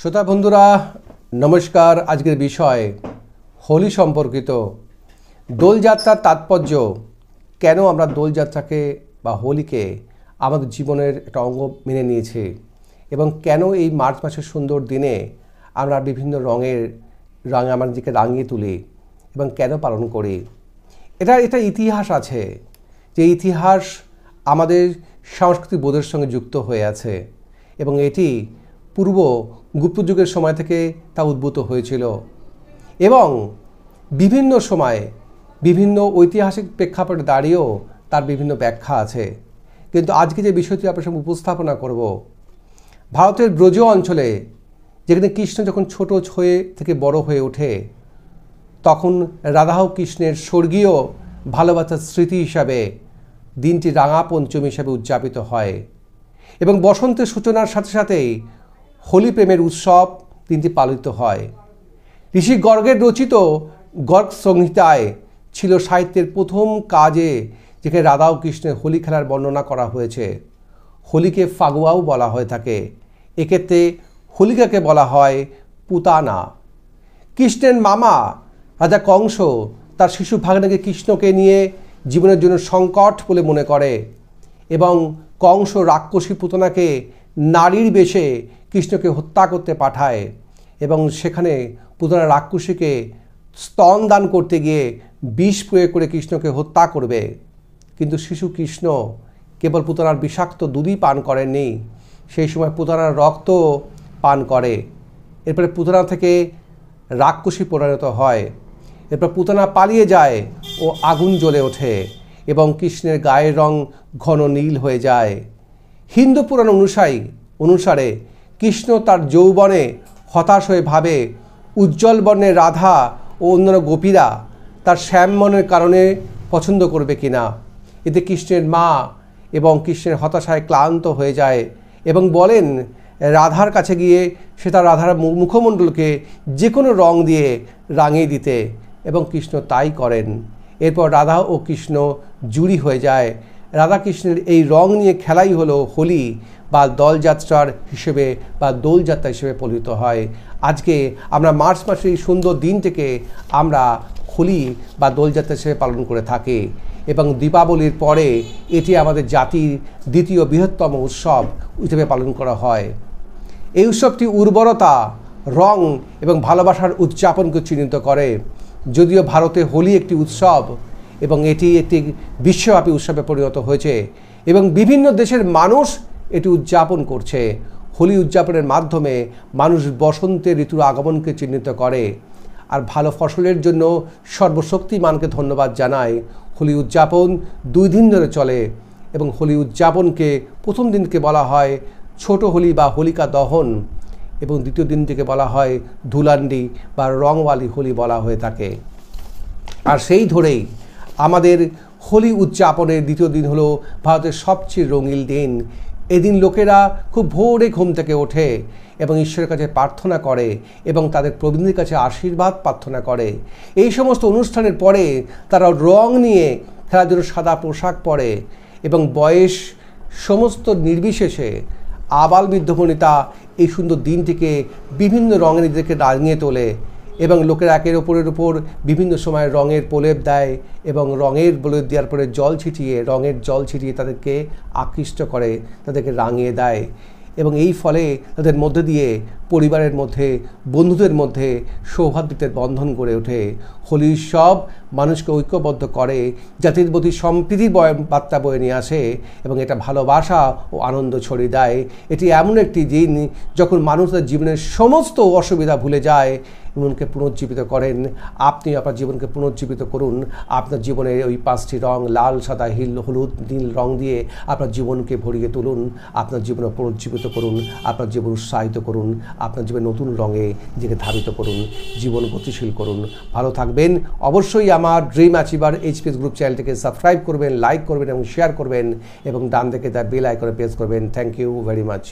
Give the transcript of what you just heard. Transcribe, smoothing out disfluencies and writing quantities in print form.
শ্রোতা বন্ধুরা নমস্কার। আজকের বিষয় হোলি সম্পর্কিত। দোলযাত্রার তাৎপর্য, কেন আমরা দোলযাত্রাকে বা হোলিকে আমাদের জীবনের একটা অঙ্গ মেনে নিয়েছি এবং কেন এই মার্চ মাসের সুন্দর দিনে আমরা বিভিন্ন রঙে আমাদেরকে রাঙিয়ে তুলি এবং কেন পালন করি। এটা ইতিহাস আছে, যে ইতিহাস আমাদের সাংস্কৃতিক বোধের সঙ্গে যুক্ত হয়ে আছে এবং এটি পূর্ব গুপ্ত যুগের সময় থেকে তা উদ্ভূত হয়েছিল এবং বিভিন্ন সময়ে বিভিন্ন ঐতিহাসিক প্রেক্ষাপটে দাঁড়িয়েও তার বিভিন্ন ব্যাখ্যা আছে। কিন্তু আজকে যে বিষয়টি আপনার সামনে উপস্থাপনা করব, ভারতের ব্রজ অঞ্চলে যেখানে কৃষ্ণ যখন ছোট হয়ে থেকে বড় হয়ে ওঠে, তখন রাধা ও কৃষ্ণের স্বর্গীয় ভালোবাসার স্মৃতি হিসাবে দিনটি রাঙা পঞ্চমী হিসাবে উদযাপিত হয় এবং বসন্তের সূচনার সাথে সাথেই হোলি প্রেমের উৎসব দিনটি পালিত হয়। ঋষি গর্গের রচিত গর্গ সংহিতায় ছিল সাহিত্যের প্রথম কাজে, যেখানে রাধা ও কৃষ্ণের হোলি খেলার বর্ণনা করা হয়েছে। হোলিকে ফাগুয়াও বলা হয়ে থাকে। এক্ষেত্রে হোলিকাকে বলা হয় পুতানা। কৃষ্ণের মামা রাজা কংস তার শিশু ভাগ্নেকে কৃষ্ণকে নিয়ে জীবনের জন্য সংকট বলে মনে করে এবং কংস রাক্ষসী পুতনাকে নারীর বেশে কৃষ্ণকে হত্যা করতে পাঠায় এবং সেখানে পুতনা রাক্ষসীকে স্তন দান করতে গিয়ে বিষ প্রয়োগ করে কৃষ্ণকে হত্যা করবে। কিন্তু শিশু কৃষ্ণ কেবল পুতনার বিষাক্ত দুধই পান করেননি, সেই সময় পুতনার রক্ত পান করে। এরপরে পুতনা থেকে রাক্ষসী পরিণত হয়। এরপর পুতনা পালিয়ে যায় ও আগুন জ্বলে ওঠে এবং কৃষ্ণের গায়ের রং ঘন নীল হয়ে যায়। হিন্দু পুরাণ অনুসারে কৃষ্ণ তার যৌবনে হতাশ হয়ে ভাবে উজ্জ্বল বর্ণের রাধা ও অন্যান্য গোপীরা তার শ্যামমনের কারণে পছন্দ করবে কিনা। এতে কৃষ্ণের মা এবং কৃষ্ণের হতাশায় ক্লান্ত হয়ে যায় এবং বলেন রাধার কাছে গিয়ে সে তার রাধার মুখমণ্ডলকে যে কোনো রং দিয়ে রাঙিয়ে দিতে এবং কৃষ্ণ তাই করেন। এরপর রাধা ও কৃষ্ণ জুড়ি হয়ে যায়। রাধা কৃষ্ণের এই রং নিয়ে খেলাই হলো হোলি বা দোলযাত্রার হিসেবে বা দোলযাত্রা হিসেবে পরিচিত হয়। আজকে আমরা মার্চ মাসের এই সুন্দর দিনটিকে আমরা হোলি বা দোলযাত্রা হিসেবে পালন করে থাকি এবং দীপাবলির পরে এটি আমাদের জাতির দ্বিতীয় বৃহত্তম উৎসব হিসেবে পালন করা হয়। এই উৎসবটি উর্বরতা, রং এবং ভালোবাসার উদযাপনকে চিহ্নিত করে। যদিও ভারতে হোলি একটি উৎসব এবং এটি একটি বিশ্বব্যাপী উৎসবে পরিণত হয়েছে এবং বিভিন্ন দেশের মানুষ এটি উদযাপন করছে। হোলি উদযাপনের মাধ্যমে মানুষ বসন্তের ঋতুর আগমনকে চিহ্নিত করে আর ভালো ফসলের জন্য সর্বশক্তিমানকে ধন্যবাদ জানায়। হোলি উদযাপন 2 দিন ধরে চলে এবং হোলি উদযাপনকে প্রথম দিনকে বলা হয় ছোট হোলি বা হোলিকা দহন এবং দ্বিতীয় দিনটিকে বলা হয় ধুলান্ডি বা রংওয়ালি হোলি বলা হয়ে থাকে। আর সেই ধরেই আমাদের হোলি উদযাপনের দ্বিতীয় দিন হলো ভারতের সবচেয়ে রঙিন দিন। এদিন লোকেরা খুব ভোরে ঘুম থেকে ওঠে এবং ঈশ্বরের কাছে প্রার্থনা করে এবং তাদের প্রবীণদের কাছে আশীর্বাদ প্রার্থনা করে। এই সমস্ত অনুষ্ঠানের পরে তারা রং নিয়ে খেলার জন্য সাদা পোশাক পরে এবং বয়স সমস্ত নির্বিশেষে আবাল বৃদ্ধ বনিতা এই সুন্দর দিনটিকে বিভিন্ন রঙে নিজেদেরকে রাঙিয়ে তোলে এবং লোকেরা একের ওপরের উপর বিভিন্ন সময় রঙের প্রলেপ দেয় এবং রঙের প্রলেপ দেওয়ার পরে রঙের জল ছিটিয়ে তাদেরকে আকৃষ্ট করে, তাদেরকে রাঙিয়ে দেয় এবং এই ফলে তাদের মধ্যে দিয়ে পরিবারের মধ্যে, বন্ধুদের মধ্যে সৌহার্দ্যের বন্ধন গড়ে ওঠে। হোলি উৎসব মানুষকে ঐক্যবদ্ধ করে, জাতির প্রতি সম্প্রীতির বার্তা বয়ে নিয়ে আসে এবং এটা ভালোবাসা ও আনন্দ ছড়িয়ে দেয়। এটি এমন একটি দিন যখন মানুষ তার জীবনের সমস্ত অসুবিধা ভুলে যায়, জীবনকে পুনর্জীবিত করেন। আপনি আপনার জীবনকে পুনর্জীবিত করুন। আপনার জীবনের ওই 5টি রং লাল, সাদা, হলুদ, নীল রং দিয়ে আপনার জীবনকে ভরিয়ে তুলুন। আপনার জীবনে পুনর্জীবিত করুন, আপনার জীবন উৎসাহিত করুন, আপনার জীবনে নতুন রঙে নিজেকে ধাবিত করুন, জীবন গতিশীল করুন। ভালো থাকবেন। অবশ্যই আমার ড্রিম অ্যাচিভার এইচপিএস গ্রুপ চ্যানেলটিকে সাবস্ক্রাইব করবেন, লাইক করবেন এবং শেয়ার করবেন এবং ডান দিকে তার বেল আইকনে প্রেস করবেন। Thank you very much.